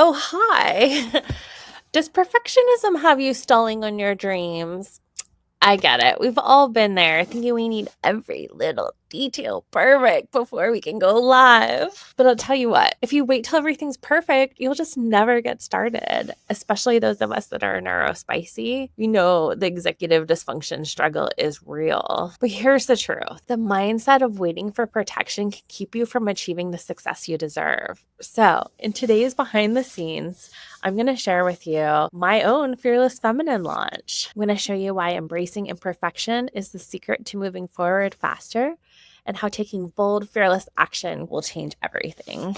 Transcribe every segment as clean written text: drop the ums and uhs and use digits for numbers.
Oh, hi. Does perfectionism have you stalling on your dreams? I get it. We've all been there thinking we need every little detail perfect before we can go live. But I'll tell you what, if you wait till everything's perfect, you'll just never get started, especially those of us that are neurospicy. You know, the executive dysfunction struggle is real. But here's the truth. The mindset of waiting for protection can keep you from achieving the success you deserve. So in today's behind the scenes, I'm going to share with you my own Fearless Feminine launch. I'm going to show you why embracing imperfection is the secret to moving forward faster and how taking bold, fearless action will change everything.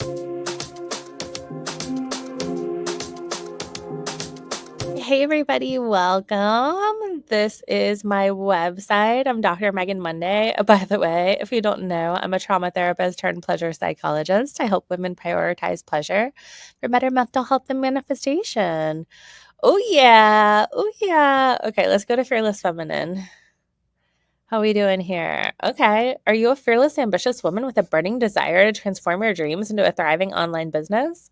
Hey everybody, welcome. This is my website. I'm Dr. Megan Monday. By the way, if you don't know, I'm a trauma therapist turned pleasure psychologist. I help women prioritize pleasure for better mental health and manifestation. Oh yeah. Oh yeah. Okay, let's go to Fearless Feminine. How are we doing here? Okay. Are you a fearless, ambitious woman with a burning desire to transform your dreams into a thriving online business?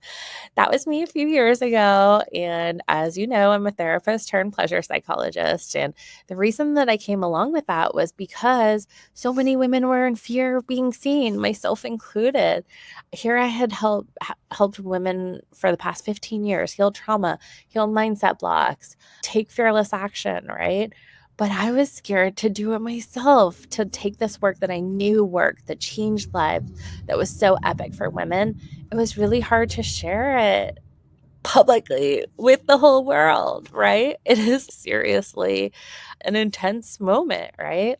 That was me a few years ago. And as you know, I'm a therapist turned pleasure psychologist. And the reason that I came along with that was because so many women were in fear of being seen, myself included. Here I had helped women for the past 15 years heal trauma, heal mindset blocks, take fearless action, right? But I was scared to do it myself, to take this work that I knew worked, that changed lives, that was so epic for women. It was really hard to share it publicly with the whole world, right? It is seriously an intense moment, right?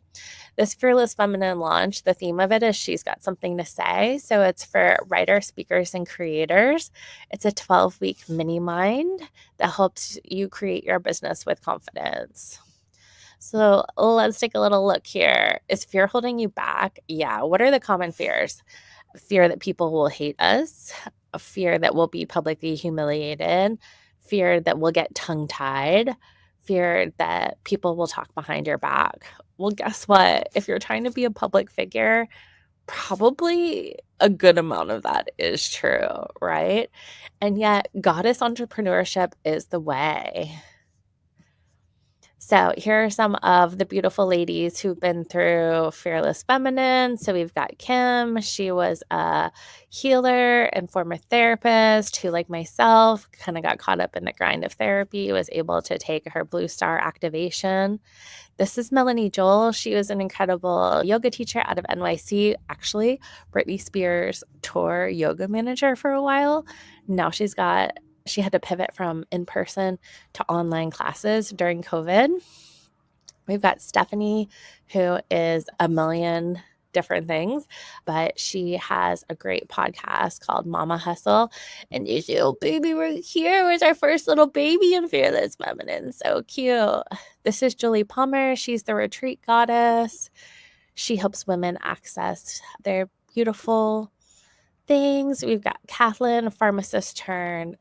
This Fearless Feminine launch, the theme of it is She's Got Something to Say. So it's for writers, speakers, and creators. It's a 12-week mini mind that helps you create your business with confidence. So let's take a little look here. Is fear holding you back? Yeah. What are the common fears? Fear that people will hate us, a fear that we'll be publicly humiliated, fear that we'll get tongue-tied, fear that people will talk behind your back. Well, guess what? If you're trying to be a public figure, probably a good amount of that is true, right? And yet, goddess entrepreneurship is the way. So here are some of the beautiful ladies who've been through Fearless Feminine. So we've got Kim. She was a healer and former therapist who, like myself, kind of got caught up in the grind of therapy, was able to take her Blue Star activation. This is Melanie Joel. She was an incredible yoga teacher out of NYC. Actually, Britney Spears' tour yoga manager for a while. Now she had to pivot from in-person to online classes during COVID. We've got Stephanie, who is a million different things, but she has a great podcast called Mama Hustle. And this little baby right here was our first little baby in Fearless Feminine. So cute. This is Julie Palmer. She's the retreat goddess. She helps women access their beautiful things. We've got Kathleen, a pharmacist turned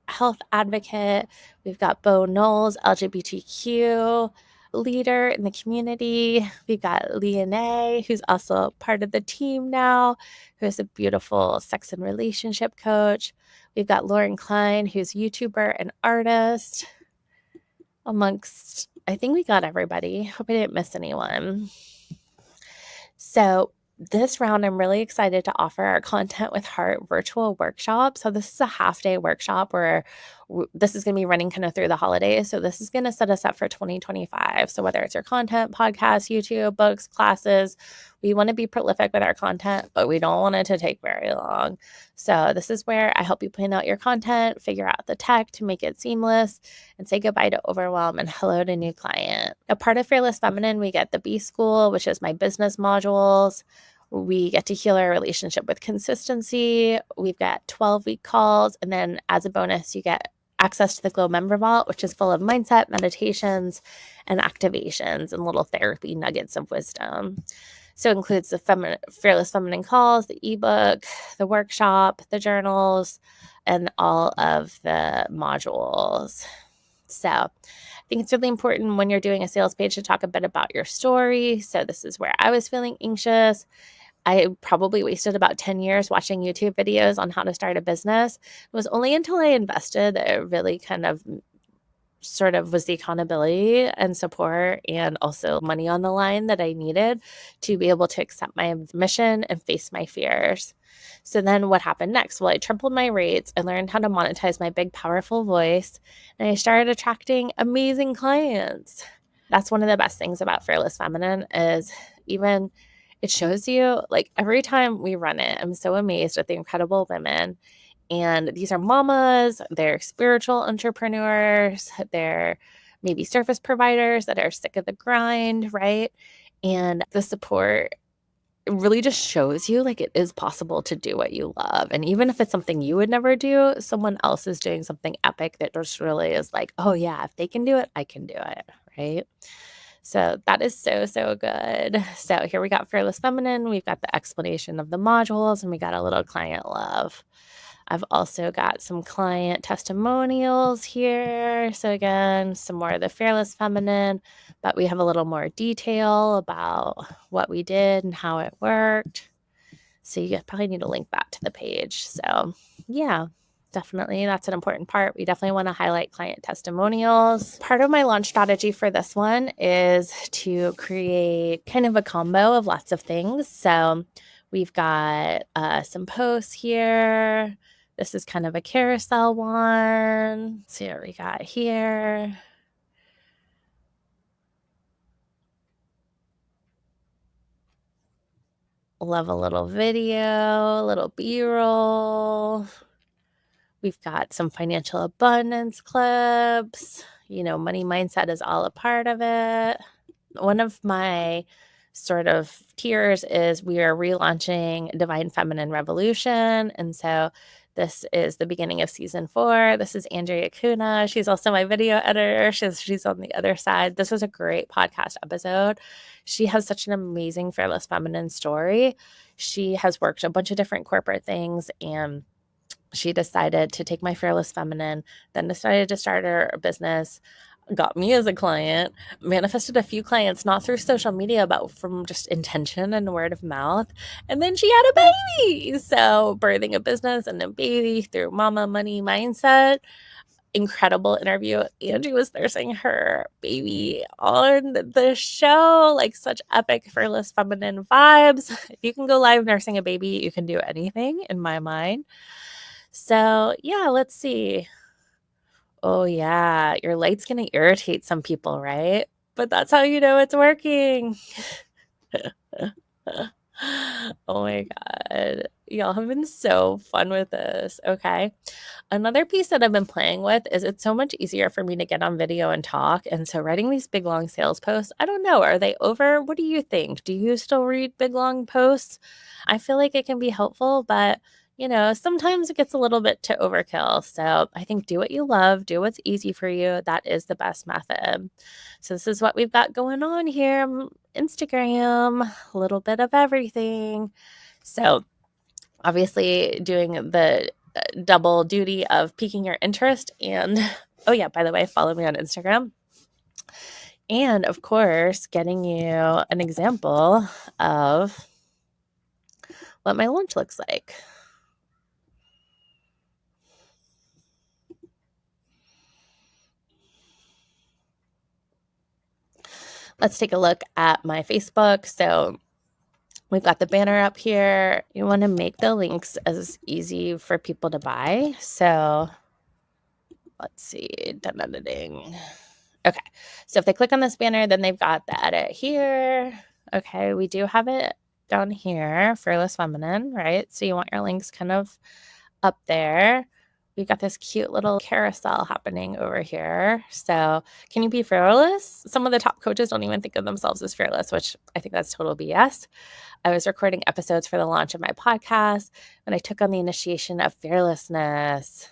health advocate. We've got Bo Knowles, LGBTQ leader in the community. We've got Leonie, who's also part of the team now, who's a beautiful sex and relationship coach. We've got Lauren Klein, who's a YouTuber and artist. Amongst, I think we got everybody. Hope I didn't miss anyone. So this round, I'm really excited to offer our Content with Heart virtual workshop. So this is a half-day workshop where this is going to be running kind of through the holidays. So this is going to set us up for 2025. So whether it's your content, podcast, YouTube, books, classes, we want to be prolific with our content, but we don't want it to take very long. So this is where I help you plan out your content, figure out the tech to make it seamless, and say goodbye to overwhelm and hello to new client. A part of Fearless Feminine, we get the B School, which is my business modules. We get to heal our relationship with consistency. We've got 12-week calls. And then as a bonus, you get access to the Glow Member Vault, which is full of mindset, meditations, and activations and little therapy nuggets of wisdom. So it includes the Fearless Feminine calls, the ebook, the workshop, the journals, and all of the modules. So I think it's really important when you're doing a sales page to talk a bit about your story. So this is where I was feeling anxious. I probably wasted about 10 years watching YouTube videos on how to start a business. It was only until I invested that it really kind of sort of was the accountability and support and also money on the line that I needed to be able to accept my mission and face my fears. So then what happened next? Well, I tripled my rates. I learned how to monetize my big, powerful voice, and I started attracting amazing clients. That's one of the best things about Fearless Feminine is even it shows you like every time we run it, I'm so amazed at the incredible women, and these are mamas, they're spiritual entrepreneurs, they're maybe service providers that are sick of the grind, right? And the support really just shows you like it is possible to do what you love. And even if it's something you would never do, someone else is doing something epic that just really is like, oh, yeah, if they can do it, I can do it, right? So that is so, so good. So here we got Fearless Feminine, we've got the explanation of the modules, and we got a little client love. I've also got some client testimonials here. So again, some more of the Fearless Feminine, but we have a little more detail about what we did and how it worked. So you probably need to link that to the page. So yeah, definitely that's an important part. We definitely want to highlight client testimonials. Part of my launch strategy for this one is to create kind of a combo of lots of things. So we've got some posts here. This is kind of a carousel one. Let's see what we got here. Love a little video, a little B-roll. We've got some financial abundance clips. You know, money mindset is all a part of it. One of my sort of tiers is we are relaunching Divine Feminine Revolution. And so this is the beginning of season 4. This is Andrea Kuna. She's also my video editor. She's on the other side. This was a great podcast episode. She has such an amazing Fearless Feminine story. She has worked a bunch of different corporate things, and she decided to take my Fearless Feminine, then decided to start her business, got me as a client, manifested a few clients, not through social media, but from just intention and word of mouth. And then she had a baby. So birthing a business and a baby through mama money mindset. Incredible interview. Angie was nursing her baby on the show, like such epic Fearless Feminine vibes. If you can go live nursing a baby, you can do anything in my mind. So yeah, let's see. Oh yeah, your light's gonna irritate some people, right? But that's how you know it's working. Oh my God. Y'all have been so fun with this. Okay. Another piece that I've been playing with is it's so much easier for me to get on video and talk. And so writing these big long sales posts, I don't know, are they over? What do you think? Do you still read big long posts? I feel like it can be helpful, but sometimes it gets a little bit to overkill. So I think do what you love, do what's easy for you. That is the best method. So this is what we've got going on here. Instagram, a little bit of everything. So obviously doing the double duty of piquing your interest and oh yeah, by the way, follow me on Instagram. And of course, getting you an example of what my launch looks like. Let's take a look at my Facebook. So we've got the banner up here. You want to make the links as easy for people to buy. So let's see, done editing. Okay, so if they click on this banner, then they've got the edit here. Okay, we do have it down here, Fearless Feminine, right? So you want your links kind of up there. We've got this cute little carousel happening over here. So can you be fearless? Some of the top coaches don't even think of themselves as fearless, which I think that's total BS. I was recording episodes for the launch of my podcast when I took on the initiation of fearlessness.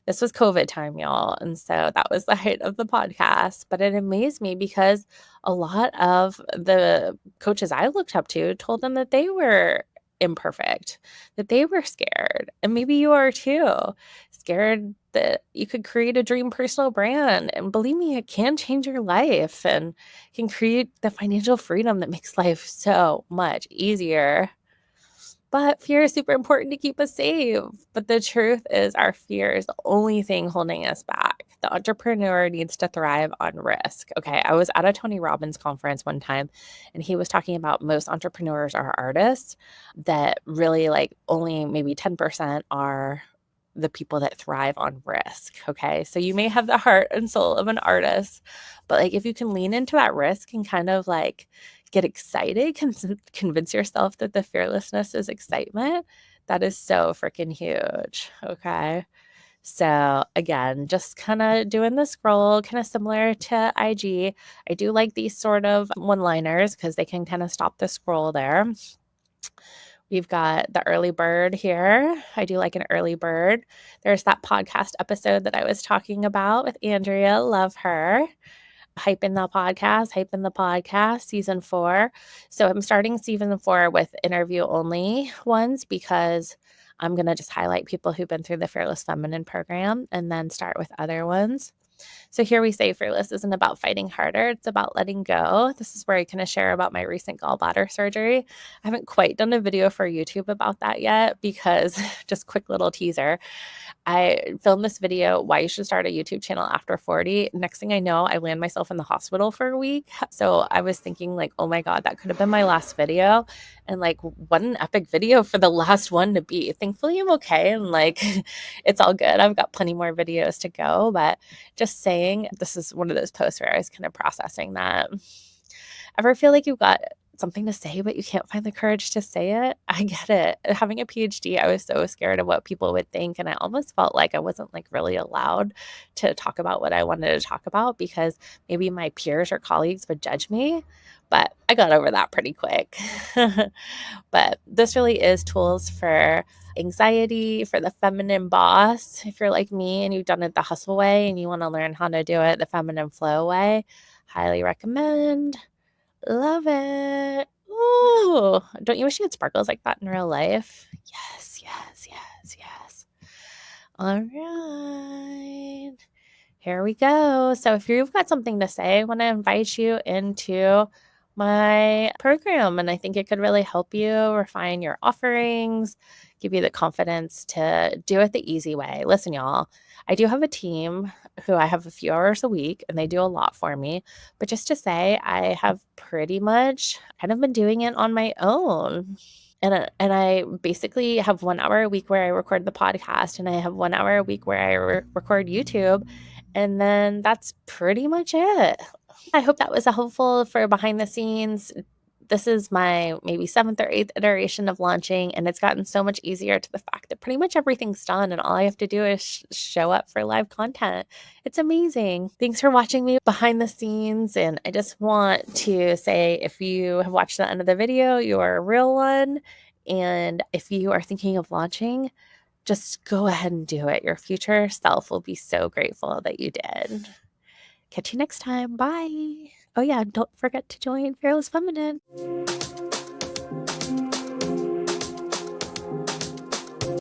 This was COVID time, y'all. And so that was the height of the podcast. But it amazed me because a lot of the coaches I looked up to told them that they were imperfect, that they were scared. And maybe you are too. Scared that you could create a dream personal brand. And believe me, it can change your life and can create the financial freedom that makes life so much easier. but fear is super important to keep us safe. But the truth is, our fear is the only thing holding us back. The entrepreneur needs to thrive on risk. Okay. I was at a Tony Robbins conference one time, and he was talking about most entrepreneurs are artists, that really like only maybe 10% are the people that thrive on risk. Okay. So you may have the heart and soul of an artist, but like if you can lean into that risk and kind of like get excited, convince yourself that the fearlessness is excitement, that is so freaking huge. Okay. So again, just kind of doing the scroll, kind of similar to IG. I do like these sort of one-liners because they can kind of stop the scroll there. We've got the early bird here. I do like an early bird. There's that podcast episode that I was talking about with Andrea. Love her. Hype in the podcast, season 4. So I'm starting season 4 with interview only ones because I'm going to just highlight people who've been through the Fearless Feminine program and then start with other ones. So here we say fearless isn't about fighting harder. It's about letting go. This is where I kind of share about my recent gallbladder surgery. I haven't quite done a video for YouTube about that yet because just quick little teaser. I filmed this video, why you should start a YouTube channel after 40. Next thing I know, I land myself in the hospital for a week. So I was thinking like, oh my God, that could have been my last video. And like, what an epic video for the last one to be. Thankfully, I'm okay. And like, it's all good. I've got plenty more videos to go. But just saying, this is one of those posts where I was kind of processing that. Ever feel like you've got something to say, but you can't find the courage to say it? I get it. Having a PhD, I was so scared of what people would think. And I almost felt like I wasn't like really allowed to talk about what I wanted to talk about because maybe my peers or colleagues would judge me. But I got over that pretty quick. But this really is tools for anxiety, for the feminine boss. If you're like me and you've done it the hustle way and you want to learn how to do it the feminine flow way, highly recommend. Love it. Ooh, don't you wish you had sparkles like that in real life? Yes, yes, yes, yes. All right. Here we go. So if you've got something to say, I want to invite you into my program. And I think it could really help you refine your offerings, give you the confidence to do it the easy way. Listen, y'all, I do have a team who I have a few hours a week and they do a lot for me. But just to say, I have pretty much kind of been doing it on my own. And I basically have 1 hour a week where I record the podcast, and I have 1 hour a week where I record YouTube, and then that's pretty much it. I hope that was helpful for behind the scenes. This is my maybe 7th or 8th iteration of launching, and it's gotten so much easier to the fact that pretty much everything's done, and all I have to do is show up for live content. It's amazing. Thanks for watching me behind the scenes, and I just want to say if you have watched the end of the video, you are a real one, and if you are thinking of launching, just go ahead and do it. Your future self will be so grateful that you did. Catch you next time. Bye. Oh, yeah, don't forget to join Fearless Feminine.